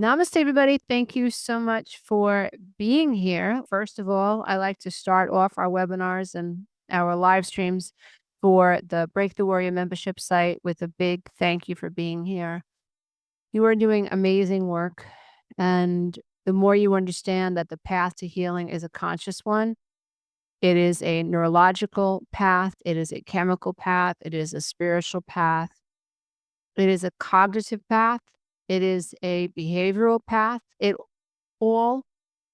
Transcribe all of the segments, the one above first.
Namaste, everybody. Thank you so much for being here. First of all, I like to start off our webinars and our live streams for the Break the Warrior membership site with a big thank you for being here. You are doing amazing work. And the more you understand that the path to healing is a conscious one, it is a neurological path, it is a chemical path, it is a spiritual path, it is a cognitive path, it is a behavioral path. It all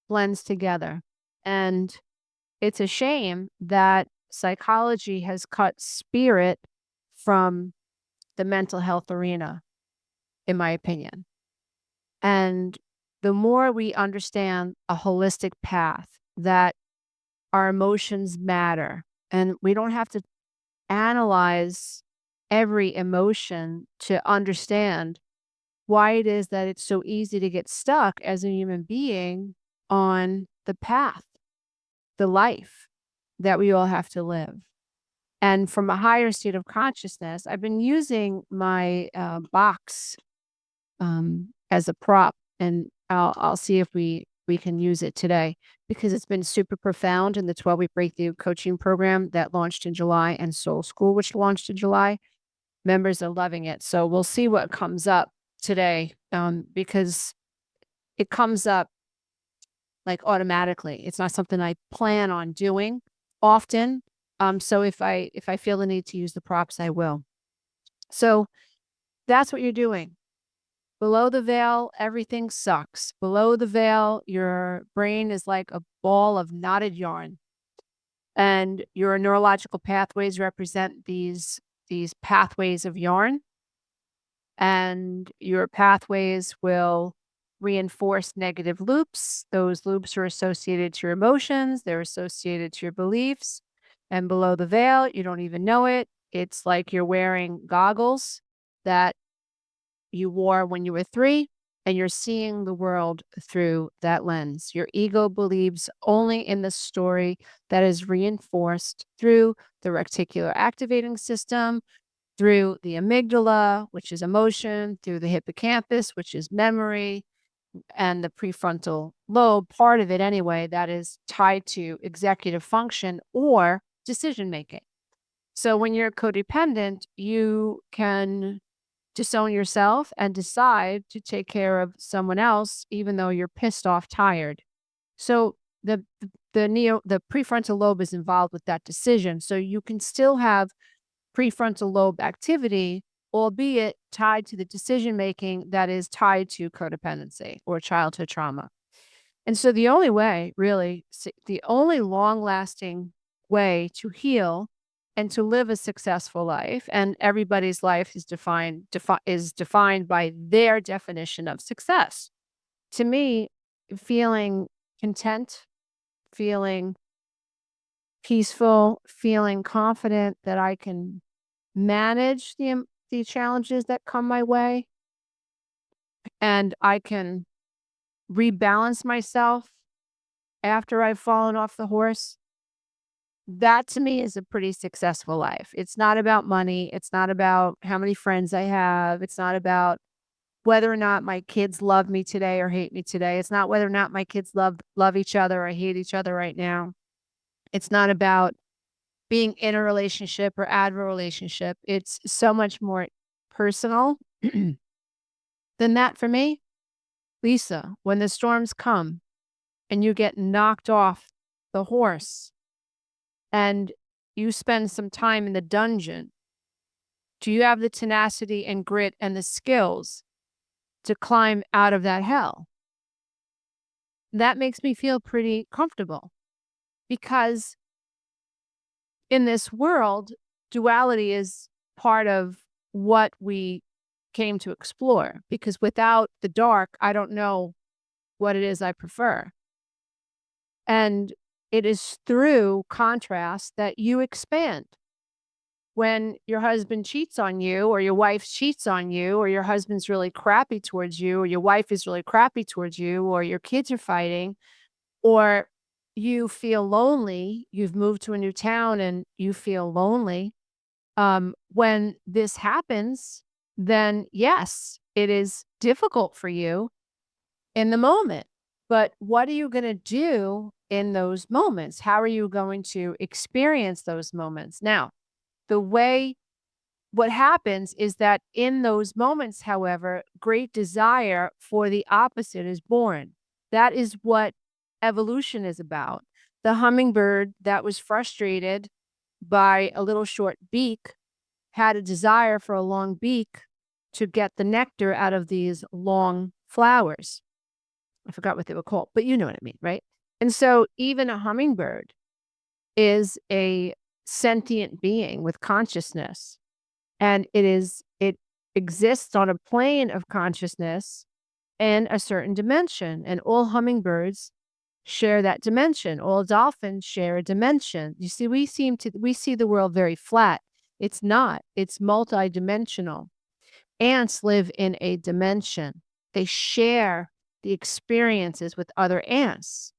blends together. And it's a shame that psychology has cut spirit from the mental health arena, in my opinion. And the more we understand a holistic path, that our emotions matter, and we don't have to analyze every emotion to understand why it is that it's so easy to get stuck as a human being on the path, the life that we all have to live. And from a higher state of consciousness, I've been using my box as a prop, and I'll see if we can use it today because it's been super profound in the 12-week breakthrough coaching program that launched in July and Soul School, which launched in July. Members are loving it. So we'll see what comes up today because it comes up like automatically. It's not something I plan on doing often. So if I feel the need to use the props, I will. So that's what you're doing. Below the veil, everything sucks. Below the veil, your brain is like a ball of knotted yarn. And your neurological pathways represent these pathways of yarn. And your pathways will reinforce negative loops. Those loops are associated to your emotions, they're associated to your beliefs. And below the veil, you don't even know it. It's like you're wearing goggles that you wore when you were 3, and you're seeing the world through that lens. Your ego believes only in the story that is reinforced through the reticular activating system, through the amygdala, which is emotion, through the hippocampus, which is memory, and the prefrontal lobe, part of it anyway, that is tied to executive function or decision making. So when you're codependent, you can disown yourself and decide to take care of someone else, even though you're pissed off, tired. So the prefrontal lobe is involved with that decision. So you can still have prefrontal lobe activity, albeit tied to the decision making that is tied to codependency or childhood trauma. And so the only way, really, the only long lasting way to heal and to live a successful life, and everybody's life is defined by their definition of success. To me, feeling content, feeling peaceful, feeling confident that I can manage the challenges that come my way, and I can rebalance myself after I've fallen off the horse. That to me is a pretty successful life. It's not about money. It's not about how many friends I have. It's not about whether or not my kids love me today or hate me today. It's not whether or not my kids love each other or hate each other right now. It's not about being in a relationship or out of a relationship. It's so much more personal than that for me. Lisa, when the storms come and you get knocked off the horse and you spend some time in the dungeon, do you have the tenacity and grit and the skills to climb out of that hell? That makes me feel pretty comfortable because in this world, duality is part of what we came to explore, because without the dark, I don't know what it is I prefer. And it is through contrast that you expand. When your husband cheats on you, or your wife cheats on you, or your husband's really crappy towards you, or your wife is really crappy towards you, or your kids are fighting, or you feel lonely, you've moved to a new town and you feel lonely. When this happens, then yes, it is difficult for you in the moment. But what are you going to do in those moments? How are you going to experience those moments? Now, the way what happens is that in those moments, however, great desire for the opposite is born. That is what evolution is about. The hummingbird that was frustrated by a little short beak had a desire for a long beak to get the nectar out of these long flowers. I forgot what they were called, but you know what I mean, right? And so even a hummingbird is a sentient being with consciousness, and it exists on a plane of consciousness in a certain dimension, and all hummingbirds share that dimension. All dolphins share a dimension. You see, we see the world very flat. It's not. It's multidimensional. Ants live in a dimension. They share the experiences with other ants.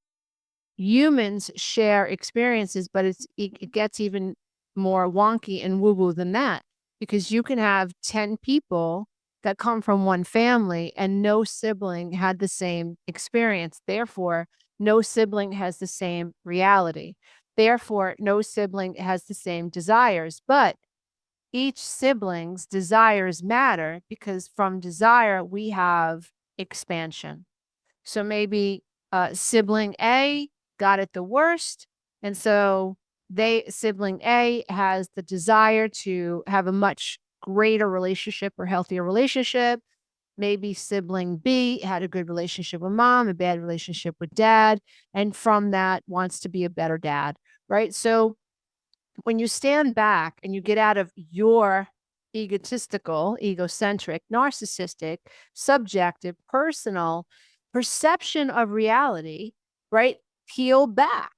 Humans share experiences, but it gets even more wonky and woo-woo than that, because you can have 10 people that come from one family and no sibling had the same experience. Therefore, no sibling has the same reality. Therefore, no sibling has the same desires. But each sibling's desires matter because from desire, we have expansion. So maybe sibling A got it the worst. And so sibling A has the desire to have a much greater relationship or healthier relationship. Maybe sibling B had a good relationship with mom, a bad relationship with dad, and from that wants to be a better dad, right? So when you stand back and you get out of your egotistical, egocentric, narcissistic, subjective, personal perception of reality, right? Peel back,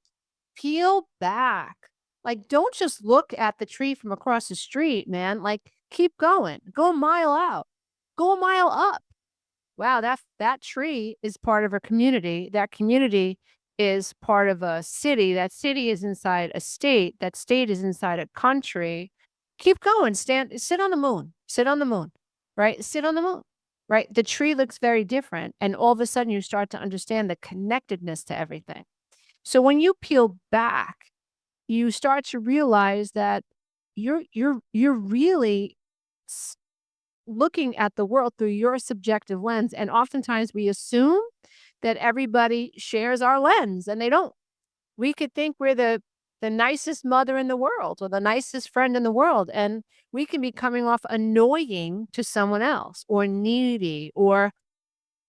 peel back. Like, don't just look at the tree from across the street, man. Like, keep going, go a mile out, go a mile up. Wow, that tree is part of a community. That community is part of a city. That city is inside a state. That state is inside a country. Keep going. Sit on the moon. Sit on the moon. Right? Sit on the moon. Right? The tree looks very different. And all of a sudden you start to understand the connectedness to everything. So when you peel back, you start to realize that you're really looking at the world through your subjective lens. And oftentimes we assume that everybody shares our lens and they don't. We could think we're the nicest mother in the world or the nicest friend in the world. And we can be coming off annoying to someone else or needy or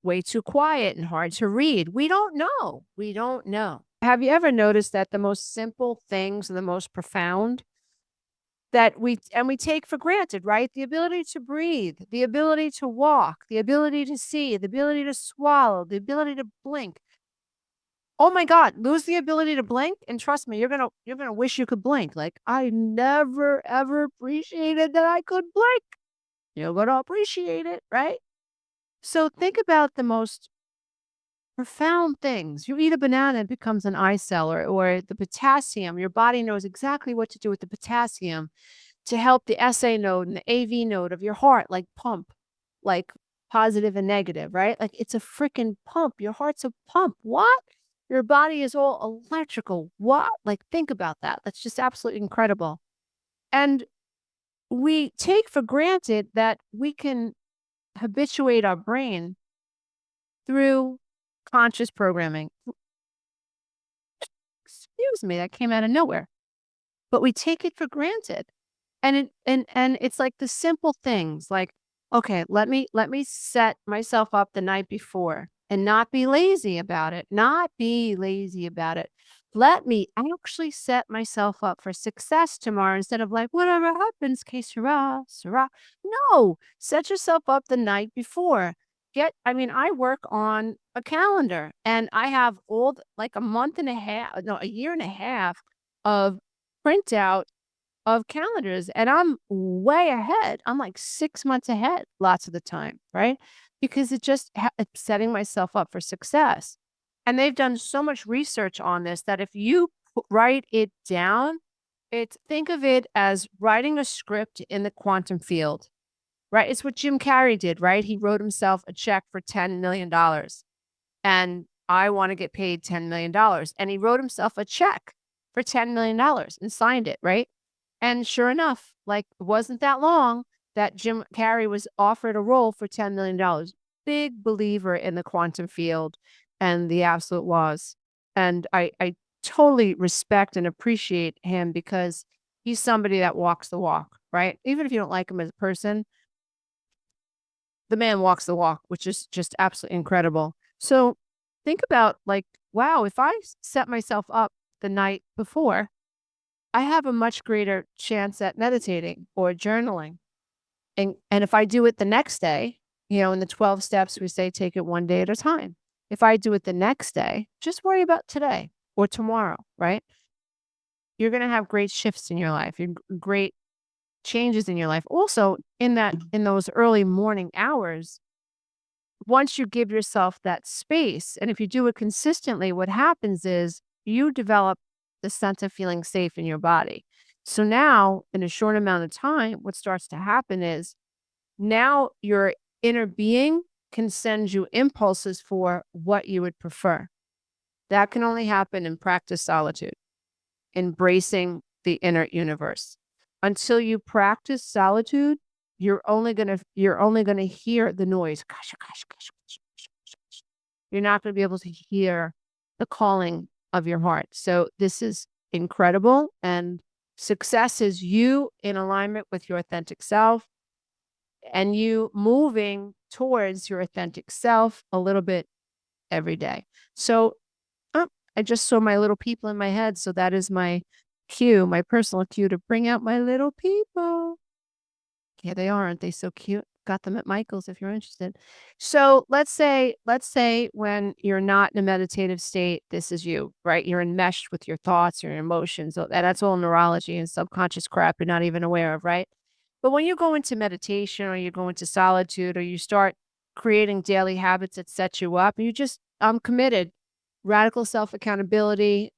way too quiet and hard to read. We don't know. We don't know. Have you ever noticed that the most simple things are the most profound? That we take for granted, right? The ability to breathe, the ability to walk, the ability to see, the ability to swallow, the ability to blink. Oh my God, lose the ability to blink, and trust me, you're gonna wish you could blink. Like, I never ever appreciated that I could blink. You're gonna appreciate it, right? So think about the most profound things. You eat a banana, it becomes an eye cellar, or the potassium. Your body knows exactly what to do with the potassium to help the SA node and the AV node of your heart, like pump, like positive and negative, right? Like it's a freaking pump. Your heart's a pump. What? Your body is all electrical. What? Like think about that. That's just absolutely incredible. And we take for granted that we can habituate our brain through conscious programming. Excuse me, that came out of nowhere. But we take it for granted. And it's like the simple things like, okay, let me set myself up the night before and not be lazy about it. Not be lazy about it. Let me actually set myself up for success tomorrow instead of like, whatever happens, que sera, sera. No, set yourself up the night before. I mean, I work on a calendar and I have like a month and a half, no, a year and a half of printout of calendars, and I'm way ahead. I'm like 6 months ahead lots of the time, right? Because it's setting myself up for success. And they've done so much research on this that if you write it down, think of it as writing a script in the quantum field, right? It's what Jim Carrey did, right? He wrote himself a check for $10 million. and I want to get paid $10 million. And he wrote himself a check for $10 million and signed it, right? And sure enough, like, it wasn't that long that Jim Carrey was offered a role for $10 million. Big believer in the quantum field and the absolute laws. And I totally respect and appreciate him because he's somebody that walks the walk, right? Even if you don't like him as a person, the man walks the walk, which is just absolutely incredible. So think about, like, wow, if I set myself up the night before, I have a much greater chance at meditating or journaling. And if I do it the next day, in the 12 steps, we say take it one day at a time. If I do it the next day, just worry about today or tomorrow, right? You're going to have great shifts in your life, great changes in your life. Also, in those early morning hours, once you give yourself that space, and if you do it consistently, what happens is you develop the sense of feeling safe in your body. So now, in a short amount of time, what starts to happen is now your inner being can send you impulses for what you would prefer. That can only happen in practice solitude, embracing the inner universe. Until you practice solitude, you're only gonna hear the noise. Gosh, gosh, gosh, gosh, gosh, gosh. You're not gonna be able to hear the calling of your heart. So this is incredible. And success is you in alignment with your authentic self and you moving towards your authentic self a little bit every day. So oh, I just saw my little people in my head. So that is my cue, my personal cue to bring out my little people. Yeah, they are. Aren't they so cute? Got them at Michael's if you're interested. So let's say when you're not in a meditative state, this is you, right? You're enmeshed with your thoughts, your emotions. That's all neurology and subconscious crap you're not even aware of, right? But when you go into meditation or you go into solitude or you start creating daily habits that set you up, you just, I'm committed. Radical self accountability,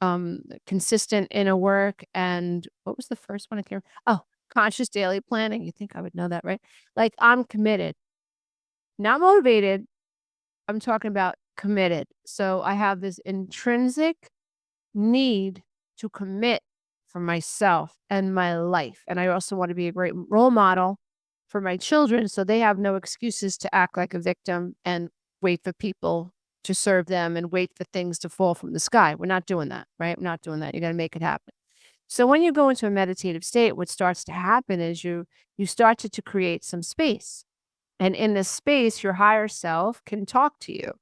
consistent inner work, and what was the first one I can't. Oh, conscious daily planning. You think I would know that, right? Like, I'm committed, not motivated. I'm talking about committed. So I have this intrinsic need to commit for myself and my life. And I also want to be a great role model for my children so they have no excuses to act like a victim and wait for people to serve them and wait for things to fall from the sky. We're not doing that, right? We're not doing that. You got to make it happen. So when you go into a meditative state, what starts to happen is you start to create some space. And in this space, your higher self can talk to you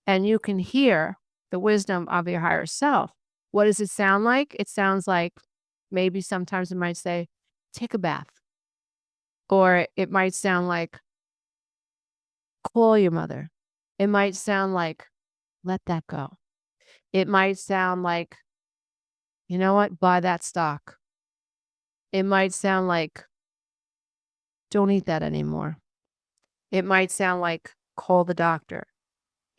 and you can hear the wisdom of your higher self. What does it sound like? It sounds like maybe sometimes it might say, take a bath. Or it might sound like, call your mother. It might sound like, let that go. It might sound like, you know what, buy that stock. It might sound like, don't eat that anymore. It might sound like, call the doctor.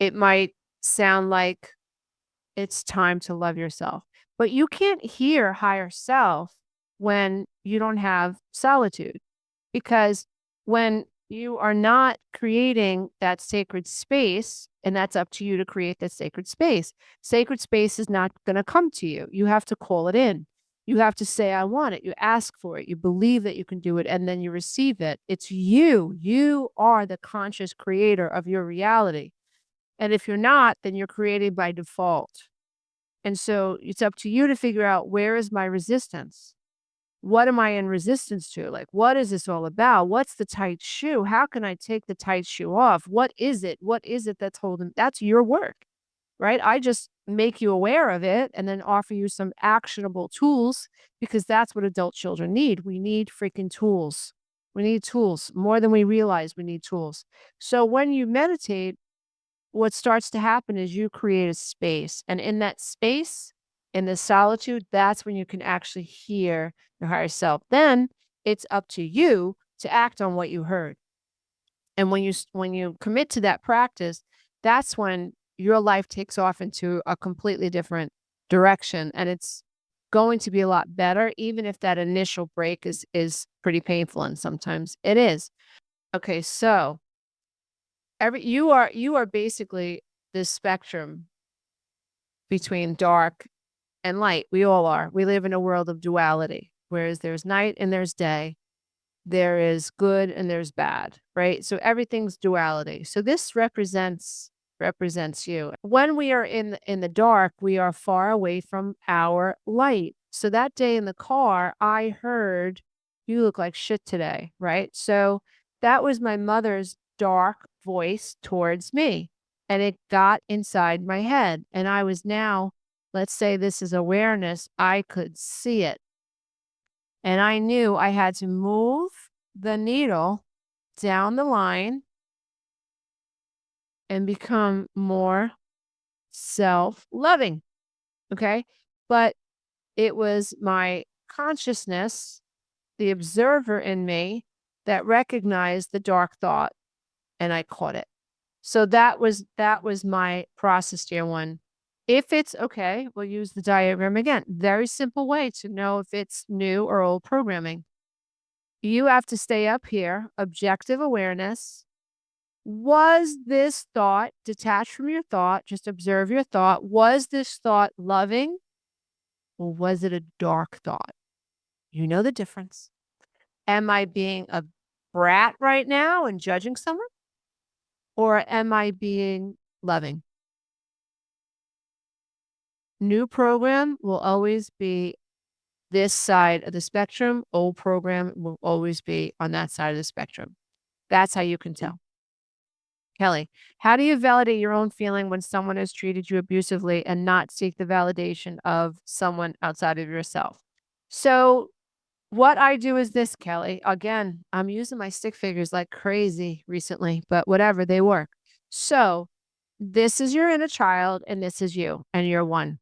It might sound like, it's time to love yourself. But you can't hear higher self when you don't have solitude. Because when you are not creating that sacred space, and that's up to you to create that sacred space is not going to come to you. You have to call it in. You have to say, I want it. You ask for it. You believe that you can do it, and then you receive it. It's you. You are the conscious creator of your reality. And if you're not, then you're created by default. And so it's up to you to figure out, where is my resistance? What am I in resistance to? Like, what is this all about? What's the tight shoe? How can I take the tight shoe off? What is it? What is it that's holding? That's your work, right? I just make you aware of it and then offer you some actionable tools because that's what adult children need. We need freaking tools. We need tools more than we realize we need tools. So when you meditate, what starts to happen is you create a space. And in that space, in the solitude, that's when you can actually hear your higher self. Then it's up to you to act on what you heard. And when you commit to that practice, that's when your life takes off into a completely different direction. And it's going to be a lot better, even if that initial break is pretty painful. And sometimes it is. Okay, so you are basically this spectrum between dark and light. We all are. We live in a world of duality, whereas there's night and there's day. There is good and there's bad, right? So everything's duality. So this represents you. When we are in the dark, we are far away from our light. So that day in the car, I heard, "You look like shit today," right? So that was my mother's dark voice towards me. And it got inside my head. And I was now, let's say this is awareness, I could see it. And I knew I had to move the needle down the line and become more self-loving, okay? But it was my consciousness, the observer in me, that recognized the dark thought, and I caught it. So that was my process, year one. If it's okay, we'll use the diagram again. Very simple way to know if it's new or old programming. You have to stay up here, objective awareness. Was this thought detached from your thought? Just observe your thought. Was this thought loving or was it a dark thought? You know the difference. Am I being a brat right now and judging someone? Or am I being loving? New program will always be this side of the spectrum. Old program will always be on that side of the spectrum. That's how you can tell. Kelly, how do you validate your own feeling when someone has treated you abusively and not seek the validation of someone outside of yourself? So, what I do is this, Kelly. Again, I'm using my stick figures like crazy recently, but whatever, they work. So, this is your inner child, and this is you, and you're one.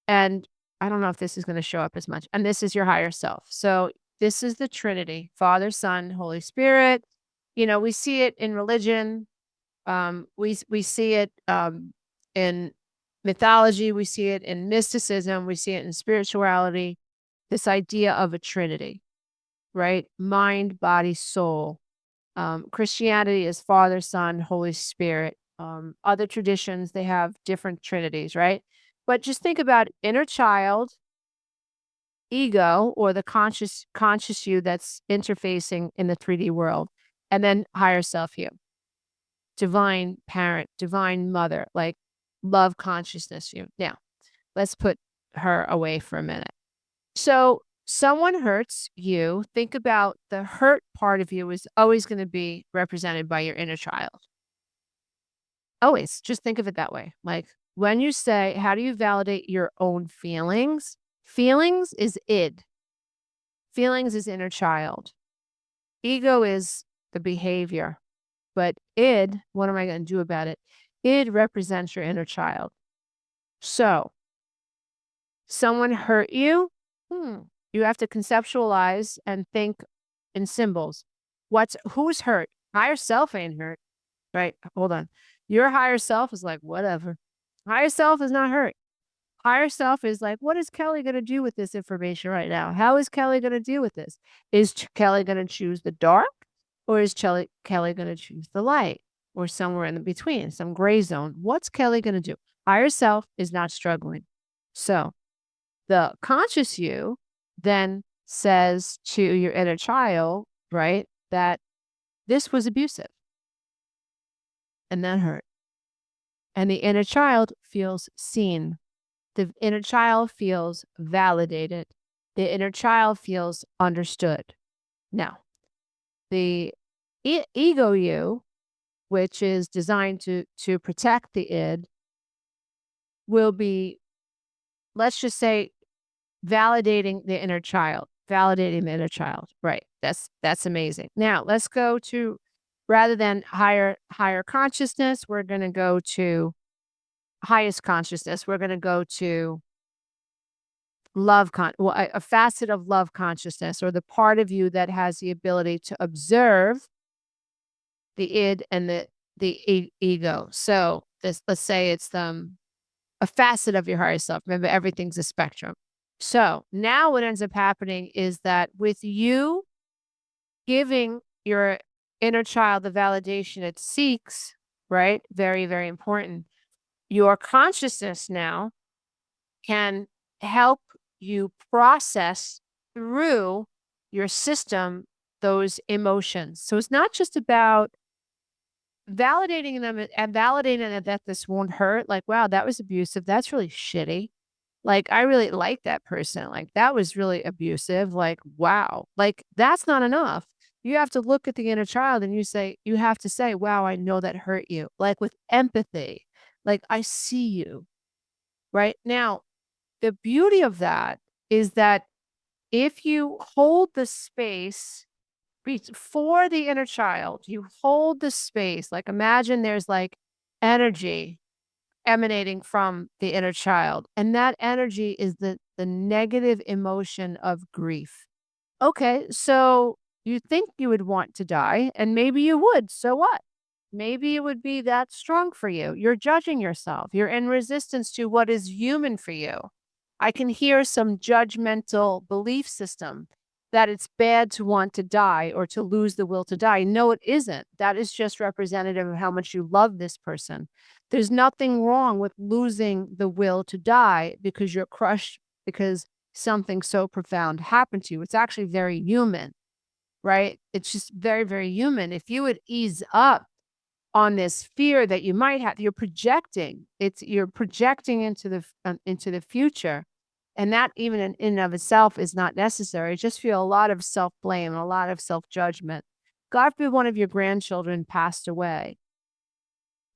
And I don't know if this is going to show up as much. And this is your higher self. So, this is the Trinity: Father, Son, Holy Spirit. We see it in religion. We see it in mythology. We see it in mysticism. We see it in spirituality. This idea of a Trinity, right? Mind, body, soul. Christianity is Father, Son, Holy Spirit. Other traditions, they have different trinities, right? But just think about inner child, ego, or the conscious you that's interfacing in the 3D world, and then higher self you, divine parent, divine mother, like love consciousness you. Now, let's put her away for a minute. So someone hurts you. Think about the hurt part of you is always going to be represented by your inner child. Always. Just think of it that way. Like when you say, how do you validate your own feelings? Feelings is id. Feelings is inner child. Ego is the behavior. But id, what am I going to do about it? Id represents your inner child. So, someone hurt you. You have to conceptualize and think in symbols. Who's hurt? Higher self ain't hurt, right? Hold on. Your higher self is like, whatever. Higher self is not hurt. Higher self is like, what is Kelly going to do with this information right now? How is Kelly going to deal with this? Is Kelly going to choose the dark or is Kelly going to choose the light or somewhere in the between, some gray zone? What's Kelly going to do? Higher self is not struggling. So the conscious you then says to your inner child, right, that this was abusive and that hurt. And the inner child feels seen. The inner child feels validated. The inner child feels understood. Now, the ego you, which is designed to protect the id, will be, let's just say, validating the inner child. Validating the inner child. Right. That's amazing. Now, let's go to, rather than higher consciousness, we're going to go to highest consciousness. We're going to go to a facet of love consciousness, or the part of you that has the ability to observe the id and the ego. So let's say it's a facet of your higher self. Remember, everything's a spectrum. So now what ends up happening is that with you giving your inner child the validation it seeks, right? Very, very important. Your consciousness now can help you process through your system those emotions. So it's not just about validating them and validating that this won't hurt. Like, wow, that was abusive. That's really shitty. Like, I really like that person. Like, that was really abusive. Like, wow. Like, that's not enough. You have to look at the inner child and you have to say, wow, I know that hurt you. Like, with empathy. Like, I see you. Right now, the beauty of that is that if you hold the space for the inner child, you hold the space. Like, imagine there's like energy emanating from the inner child, and that energy is the negative emotion of grief. Okay, so you think you would want to die, and maybe you would. So what? Maybe it would be that strong for you. You're judging yourself. You're in resistance to what is human for you. I can hear some judgmental belief system that it's bad to want to die or to lose the will to die. No, it isn't. That is just representative of how much you love this person. There's nothing wrong with losing the will to die because you're crushed because something so profound happened to you. It's actually very human, right? It's just very, very human. If you would ease up on this fear that you might have, you're projecting. You're projecting into the future, and that even in and of itself is not necessary. Just feel a lot of self blame and a lot of self judgment. God forbid one of your grandchildren passed away.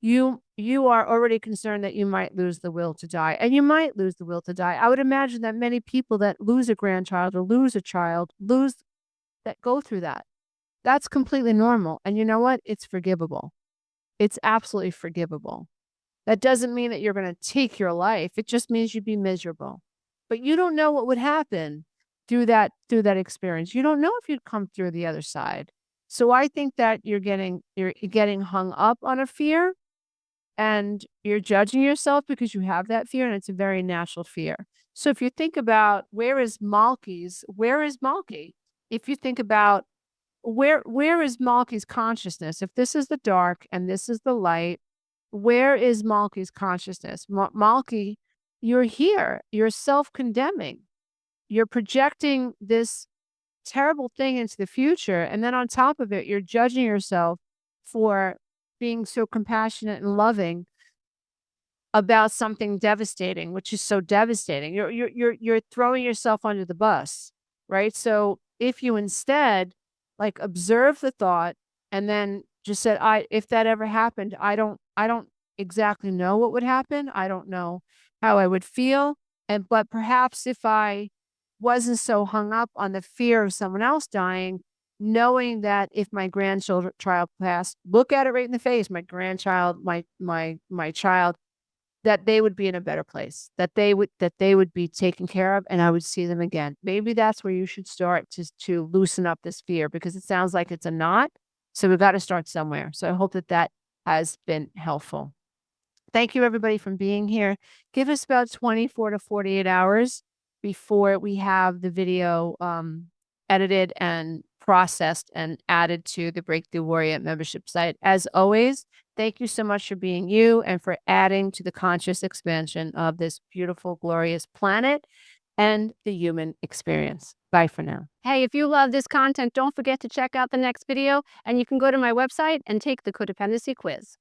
You are already concerned that you might lose the will to die, and you might lose the will to die. I would imagine that many people that lose a grandchild or lose a child lose that go through that. That's completely normal. And you know what? It's forgivable. It's absolutely forgivable. That doesn't mean that you're going to take your life. It just means you'd be miserable. But you don't know what would happen through that experience. You don't know if you'd come through the other side. So I think that you're getting hung up on a fear and you're judging yourself because you have that fear and it's a very natural fear. So if you think about where is Malky? If you think about where is Malky's consciousness? If this is the dark and this is the light, where is Malky's consciousness? Malky, you're here. You're self-condemning. You're projecting this terrible thing into the future, and then on top of it, you're judging yourself for being so compassionate and loving about something devastating, which is so devastating. You're throwing yourself under the bus, right? So if you instead like observe the thought and then just said, I if that ever happened, I don't exactly know what would happen. I don't know how I would feel. And but perhaps if I wasn't so hung up on the fear of someone else dying, knowing that if my grandchildren child passed, look at it right in the face, my grandchild, my child that they would be in a better place, that they would be taken care of, and I would see them again. Maybe that's where you should start to loosen up this fear because it sounds like it's a knot, so we've gotta start somewhere. So I hope that that has been helpful. Thank you everybody for being here. Give us about 24 to 48 hours before we have the video edited and processed and added to the Breakthrough Warrior membership site. As always, thank you so much for being you and for adding to the conscious expansion of this beautiful, glorious planet and the human experience. Bye for now. Hey, if you love this content, don't forget to check out the next video, and you can go to my website and take the codependency quiz.